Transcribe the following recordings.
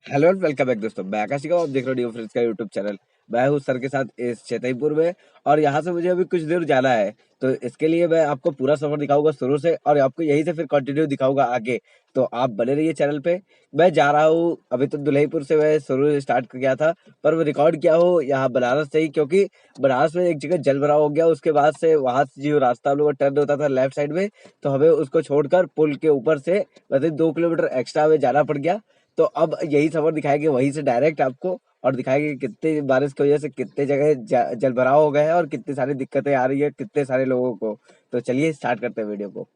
Hello and welcome back दोस्तों, मैं आकाश का आप देख रहे हो निगमफ्रेंड्स का यूट्यूब चैनल। मैं हूँ सर के साथ इस चेतईपुर में और यहाँ से मुझे अभी कुछ दूर जाना है। तो इसके लिए मैं आपको पूरा सफर दिखाऊंगा शुरू से और आपको यहीं से फिर कंटिन्यू दिखाऊंगा आगे। तो आप बने रहिए चैनल पे। मैं जा रहा हूँ अभी तो दुल्हिपुर से मैं शुरू स्टार्ट किया था, पर वो रिकॉर्ड किया हो यहाँ बनारस से ही, क्योंकि बनारस में एक जगह जल भराव हो गया। उसके बाद से वहां से जो रास्ता हम लोग का टर्न होता था लेफ्ट साइड में, तो हमें उसको छोड़कर पुल के ऊपर से मतलब 2 किलोमीटर एक्स्ट्रा हमें जाना पड़ गया। तो अब यही सफर दिखाएंगे वहीं से डायरेक्ट आपको, और दिखाएंगे कि कितनी बारिश की वजह से कितने जगह जल भराव हो गए हैं और कितनी सारी दिक्कतें आ रही है कितने सारे लोगों को। तो चलिए स्टार्ट करते हैं वीडियो को।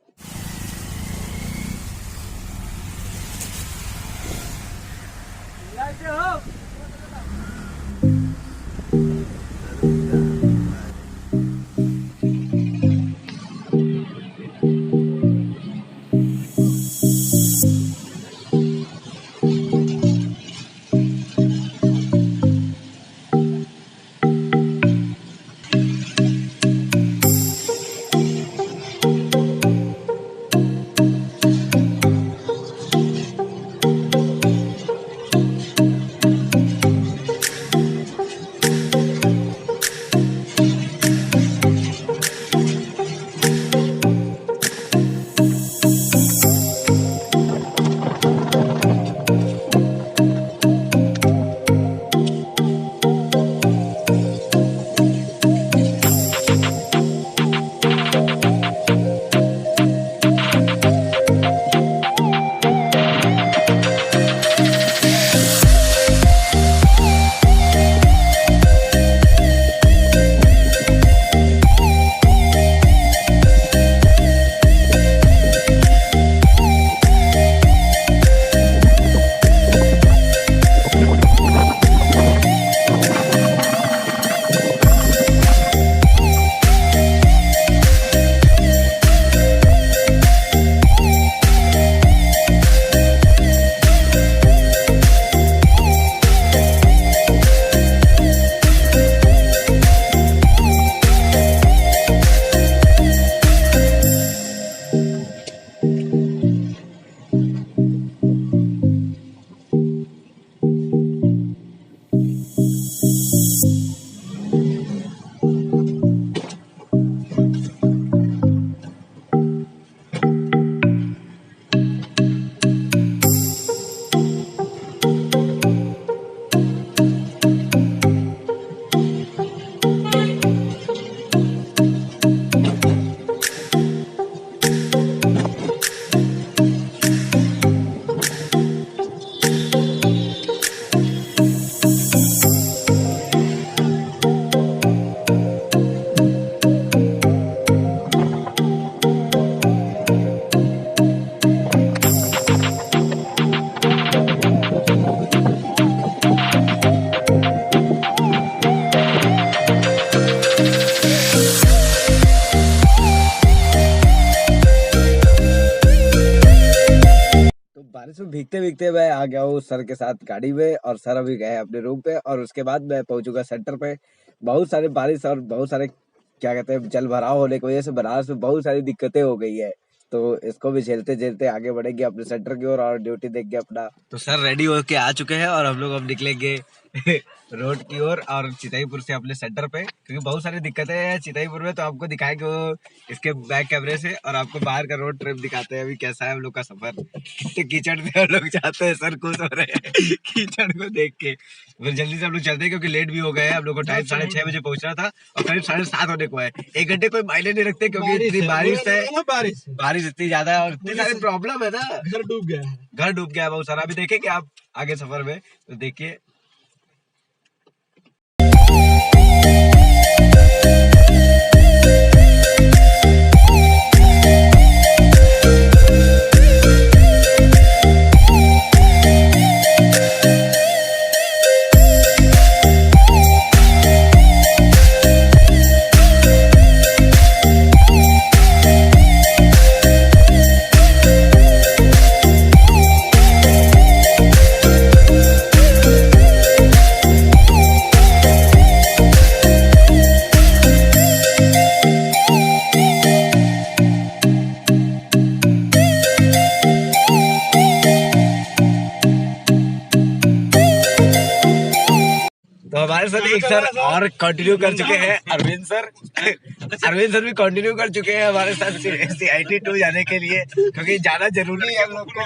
बारिश में भीगते भीगते मैं आ गया हूँ सर के साथ गाड़ी में, और सर अभी गए अपने रूम पे और उसके बाद मैं पहुंचूंगा सेंटर पे। बहुत सारी बारिश और बहुत सारे क्या कहते हैं जल भराव होने की वजह से बनारस में बहुत सारी दिक्कतें हो गई है। तो इसको भी झेलते झेलते आगे बढ़ेंगे अपने सेंटर की ओर और ड्यूटी देंगे अपना। तो सर रेडी होके आ चुके हैं और हम लोग अब निकलेंगे रोड की ओर और चितईपुर से अपने सेंटर पे, क्योंकि बहुत सारी दिक्कतें हैं चितईपुर में। तो आपको दिखाएंगे वो इसके बैक कैमरे से और आपको बाहर का रोड ट्रिप दिखाते हैं अभी कैसा है हम लोग का सफर। कितने कीचड़ में हम लोग जाते हैं, सर खुश हो रहे हैं कीचड़ को देख के। फिर जल्दी से हम लोग चलते हैं क्योंकि लेट भी हो गए हैं। हम लोग को टाइम 6:30 बजे पहुंचना था और करीब 7:30 होने को है। 1 घंटे कोई मायने नहीं रखते क्योंकि इतनी बारिश है, बारिश इतनी ज्यादा है और इतनी सारी प्रॉब्लम है ना। घर डूब गया है बहुत सारा। अभी देखेंगे आप आगे सफर में, तो देखिए। तो हमारे साथ एक सर और कंटिन्यू कर चुके हैं, अरविंद सर। अरविंद सर भी कंटिन्यू कर चुके हैं हमारे साथ CIT 2 जाने के लिए, क्योंकि जाना जरूरी है हम लोग को।